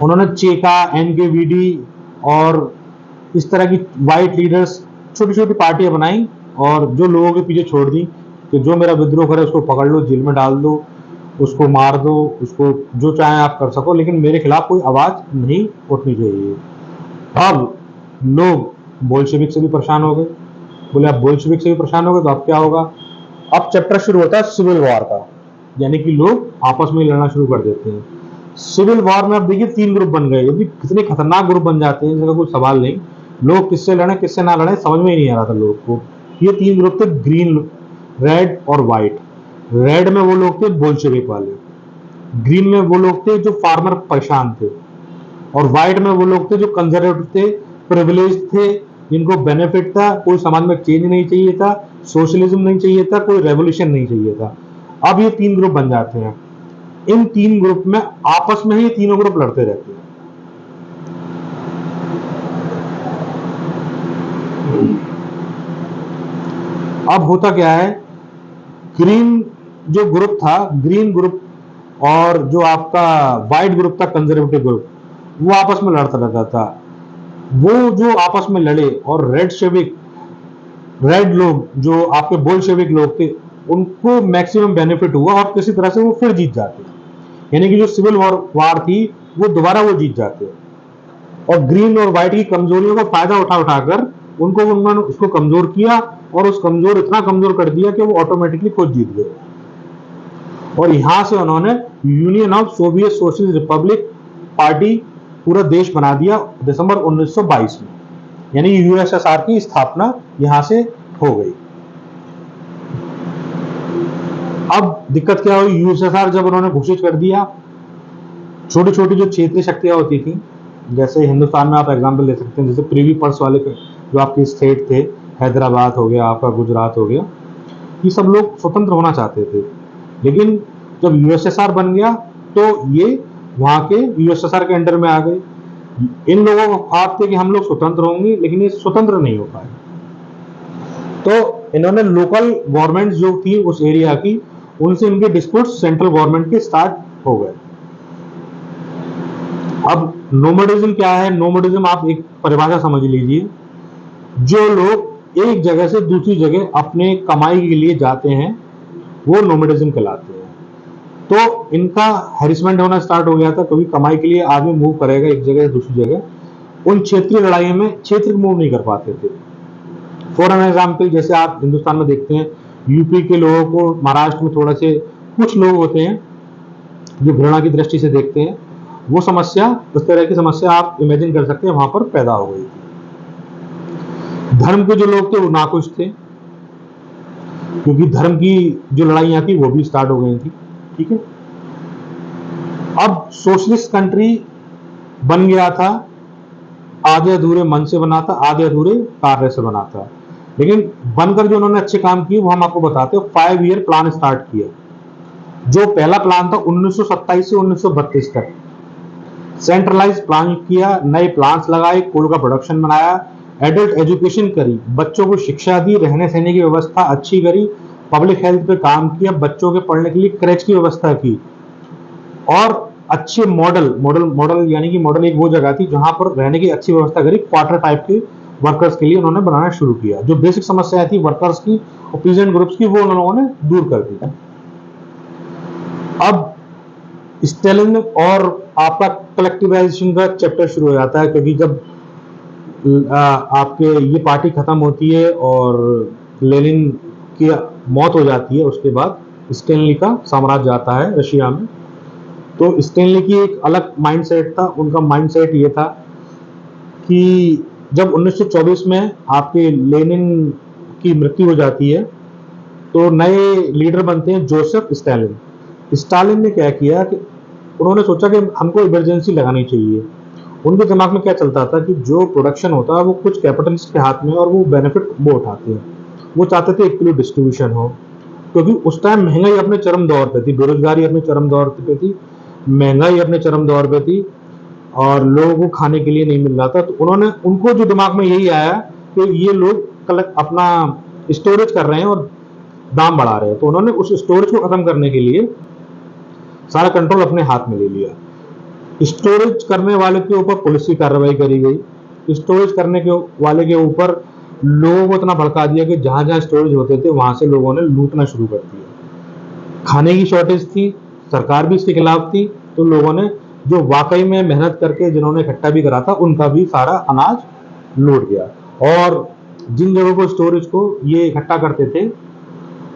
उन्होंने चेका, एनकेवीडी और इस तरह की वाइट लीडर्स, छोटी छोटी पार्टियां बनाई और जो लोगों के पीछे छोड़ दी कि जो मेरा विद्रोह करे उसको पकड़ लो, जेल में डाल दो, उसको मार दो, उसको जो चाहे आप कर सको, लेकिन मेरे खिलाफ कोई आवाज नहीं उठनी चाहिए। अब लोग बोल्शेविक से भी परेशान हो गए। बोले अब बोल्शेविक से भी परेशान हो गए तो अब क्या होगा? अब चैप्टर शुरू होता है सिविल वॉर का, यानी कि लोग आपस में लड़ना शुरू कर देते हैं। सिविल वॉर में अब देखिए 3 ग्रुप बन गए। अभी कितने खतरनाक ग्रुप बन जाते हैं, इसका कोई सवाल नहीं। लोग किससे लड़े किससे ना लड़े समझ में ही नहीं आ रहा था लोग को। ये 3 ग्रुप थे, ग्रीन, रेड और व्हाइट। रेड में वो लोग थे बोल्शेविक वाले, ग्रीन में वो लोग थे जो फार्मर परेशान थे, और व्हाइट में वो लोग थे जो कंजर्वेटिव थे, प्रिविलेज थे, जिनको बेनिफिट था, कोई समाज में चेंज नहीं चाहिए था, सोशलिज्म नहीं चाहिए था, कोई रेवोल्यूशन नहीं चाहिए था। अब ये 3 ग्रुप बन जाते हैं। इन 3 ग्रुप में आपस में ही ये तीनों ग्रुप लड़ते रहते हैं। अब होता क्या है, ग्रीन जो ग्रुप था, ग्रीन ग्रुप, और जो आपका व्हाइट ग्रुप था, कंजर्वेटिव ग्रुप, वो आपस में लड़ता रहता था। वो जो आपस में लड़े और रेड लोग जो आपके बोल्शेविक लोग थे, उनको मैक्सिमम बेनिफिट हुआ और किसी तरह से वो फिर जीत जाते, यानी कि जो सिविल वार थी वो दोबारा वो जीत जाते। और ग्रीन और व्हाइट की कमजोरियों का फायदा उठाकर उन्होंने उसको कमजोर किया और इतना कमजोर कर दिया कि वो ऑटोमेटिकली खुद जीत गए। और यहां से उन्होंने union of Soviet socialist Republic party पूरा देश बना दिया दिसंबर 1922 में, यानी यूएसएसआर की स्थापना यहां से हो गई। अब दिक्कत क्या हुई, यूएसएसआर जब उन्होंने घोषित कर दिया, छोटी छोटी जो क्षेत्रीय शक्तियां होती थी, जैसे हिंदुस्तान में आप एग्जाम्पल ले सकते हैं, जैसे प्रीवी पर्स वाले जो आपके स्टेट थे, हैदराबाद हो गया, आपका गुजरात हो गया, ये सब लोग स्वतंत्र होना चाहते थे। लेकिन जब यूएसएसआर बन गया तो ये वहां के यूएसएसआर के अंडर में आ गए। इन लोगों को ख्वाब थे कि हम लोग स्वतंत्र होंगे, लेकिन ये स्वतंत्र नहीं हो पाए। तो इन्होंने लोकल गवर्नमेंट जो थी उस एरिया की, उनसे इनके डिस्प्यूट सेंट्रल गवर्नमेंट के स्टार्ट हो गए। अब नोमैडिज्म क्या है? नोमैडिज्म आप एक परिभाषा समझ लीजिए, जो लोग एक जगह से दूसरी जगह अपने कमाई के लिए जाते हैं वो नोमैडिज्म कहलाते हैं। तो इनका हैरेसमेंट होना स्टार्ट हो गया था, कभी कमाई के लिए आदमी मूव करेगा एक जगह से दूसरी जगह, उन क्षेत्रीय लड़ाइयों में क्षेत्र मूव नहीं कर पाते थे। फॉर एन एग्जाम्पल, जैसे आप हिंदुस्तान में देखते हैं, यूपी के लोगों को महाराष्ट्र में थोड़ा से कुछ लोग होते हैं जो घृणा की दृष्टि से देखते हैं, वो समस्या, उस तरह की समस्या आप इमेजिन कर सकते हैं वहां पर पैदा हो गई थी। धर्म के जो लोग थे वो नाखुश थे, क्योंकि धर्म की जो लड़ाइयां थी वो भी स्टार्ट हो गई थी। ठीक है, अब सोशलिस्ट कंट्री बन गया था, आधे अधूरे मन से बना था, आधे अधूरे कार्य से बना था, लेकिन बनकर जो उन्होंने अच्छे काम किए वो हम आपको बताते हैं। 5 ईयर प्लान स्टार्ट किया। जो पहला प्लान था 1927 से 1932 तक, सेंट्रलाइज प्लान किया, नए प्लांट्स लगाए, कोल का प्रोडक्शन बनाया, एडल्ट एजुकेशन करी, बच्चों को शिक्षा दी, रहने सहने की व्यवस्था अच्छी करी, पब्लिक हेल्थ पे काम किया, बच्चों के पढ़ने के लिए क्रेच की व्यवस्था की, और अच्छे मॉडल यानी कि मॉडल एक वो जगह थी जहां पर रहने की अच्छी व्यवस्था करी, क्वार्टर टाइप के वर्कर्स के लिए उन्होंने बनाना शुरू किया। जो बेसिक समस्याएं थी वर्कर्स की और पीजेंट ग्रुप्स की, वो उन लोगों ने दूर कर दी। अब स्टालिन और आपका कलेक्टिवाइजेशन का चैप्टर शुरू हो जाता है, क्योंकि जब आपके ये पार्टी खत्म होती है और लेनिन की मौत हो जाती है, उसके बाद स्टेनली का साम्राज्य आता है रशिया में। तो स्टेनली की एक अलग माइंडसेट था, उनका माइंडसेट ये था कि जब 1924 में आपके लेनिन की मृत्यु हो जाती है तो नए लीडर बनते हैं जोसेफ स्टालिन। स्टालिन ने क्या किया कि उन्होंने सोचा कि हमको इमरजेंसी लगानी चाहिए। उनके दिमाग में क्या चलता था कि जो प्रोडक्शन होता है वो कुछ कैपिटलिस्ट के हाथ में और वो बेनिफिट वो उठाते हैं। वो चाहते थे इक्वली डिस्ट्रीब्यूशन हो, क्योंकि उस टाइम महंगाई अपने चरम दौर पे थी, बेरोजगारी अपने चरम दौर पे थी, महंगाई अपने चरम दौर पे थी और लोगों को खाने के लिए नहीं मिल रहा था। तो उन्होंने उनको जो दिमाग में यही आया कि ये लोग अपना स्टोरेज कर रहे हैं और दाम बढ़ा रहे हैं, तो उन्होंने उस स्टोरेज को खत्म करने के लिए सारा कंट्रोल अपने हाथ में ले लिया। स्टोरेज करने वाले के ऊपर पुलिस की कार्रवाई करी गई। स्टोरेज करने के वाले के ऊपर लोगों को इतना भड़का दिया कि जहां जहां स्टोरेज होते थे वहां से लोगों ने लूटना शुरू कर दिया। खाने की शॉर्टेज थी, सरकार भी इसके खिलाफ थी, तो लोगों ने जो वाकई में मेहनत करके जिन्होंने इकट्ठा भी करा था उनका भी सारा अनाज लूट गया। और जिन जगहों को स्टोरेज को ये इकट्ठा करते थे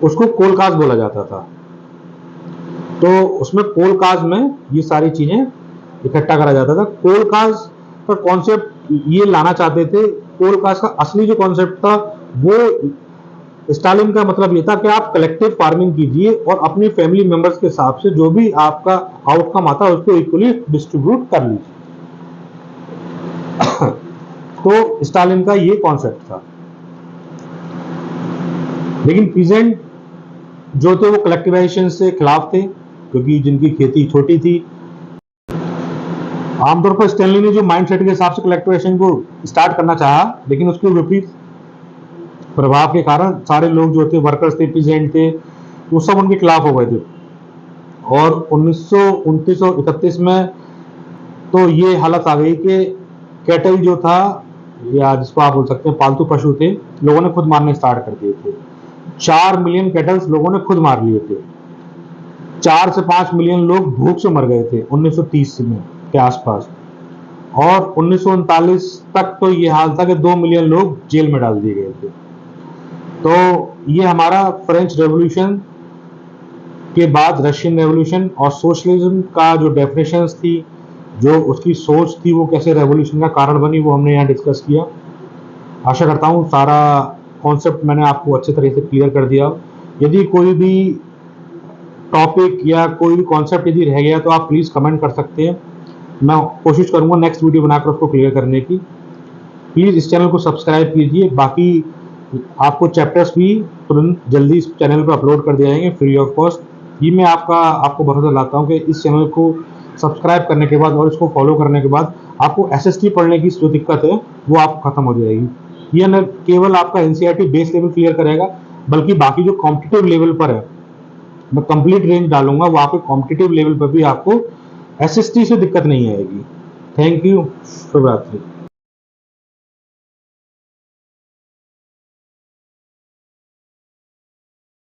उसको कोलकाज बोला जाता था। तो उसमें कोलकाज में ये सारी चीजें इकट्ठा करा जाता था। कोलकाज का कॉन्सेप्ट ये लाना चाहते थे। कोलकाज का असली जो कॉन्सेप्ट था वो स्टालिन का मतलब ये था कि आप कलेक्टिव फार्मिंग कीजिए और अपनी फैमिली मेंबर्स के हिसाब से जो भी आपका आउटकम आता है उसको इक्वली डिस्ट्रीब्यूट कर लीजिए। तो स्टालिन का ये कॉन्सेप्ट था। लेकिन पीजेंट जो थे वो कलेक्टिवाइजेशन से खिलाफ थे, क्योंकि जिनकी खेती छोटी थी। आमतौर पर स्टेनली ने जो माइंडसेट के हिसाब से कलेक्टिवेशन को स्टार्ट करना चाहा, लेकिन उसके विपरीत प्रभाव के कारण सारे लोग जो थे, वर्कर्स थे, पीजेंट थे, वो सब उनके खिलाफ हो गए थे। और 1929-31 में तो ये हालत आ गई कि कैटल जो था, या जिसको आप बोल सकते हैं पालतू पशु थे, लोगों ने खुद मारने स्टार्ट कर दिए थे। 4 मिलियन कैटल्स लोगों ने खुद मार लिए थे। 4 से 5 मिलियन लोग भूख से मर गए थे 1930 में के आसपास। और 1939 तक तो ये हाल था कि 2 मिलियन लोग जेल में डाल दिए गए थे। तो ये हमारा फ्रेंच रेवोल्यूशन के बाद रशियन रेवोल्यूशन और सोशलिज्म का जो डेफिनेशंस थी, जो उसकी सोच थी, वो कैसे रेवोल्यूशन का कारण बनी, वो हमने यहाँ डिस्कस किया। आशा करता हूँ सारा कॉन्सेप्ट मैंने आपको अच्छे तरीके से क्लियर कर दिया। यदि कोई भी टॉपिक या कोई भी कॉन्सेप्ट यदि रह गया तो आप प्लीज़ कमेंट कर सकते हैं। मैं कोशिश करूंगा नेक्स्ट वीडियो बनाकर उसको क्लियर करने की। प्लीज़ इस चैनल को सब्सक्राइब कीजिए। बाकी आपको चैप्टर्स भी तुरंत जल्दी इस चैनल पर अपलोड कर दिए जाएंगे फ्री ऑफ कॉस्ट। ये मैं आपको भरोसा लाता हूँ कि इस चैनल को सब्सक्राइब करने के बाद और इसको फॉलो करने के बाद आपको एसएसटी पढ़ने की जो दिक्कत है वो आपको खत्म हो जाएगी। यह न केवल आपका एनसीईआरटी बेस लेवल क्लियर करेगा, बल्कि बाकी जो कॉम्पिटिटिव लेवल पर है, मैं कंप्लीट रेंज डालूंगा, वहां पे कॉम्पिटिटिव लेवल पर भी आपको एसएसटी से दिक्कत नहीं आएगी। Thank you. शुभ रात्रि।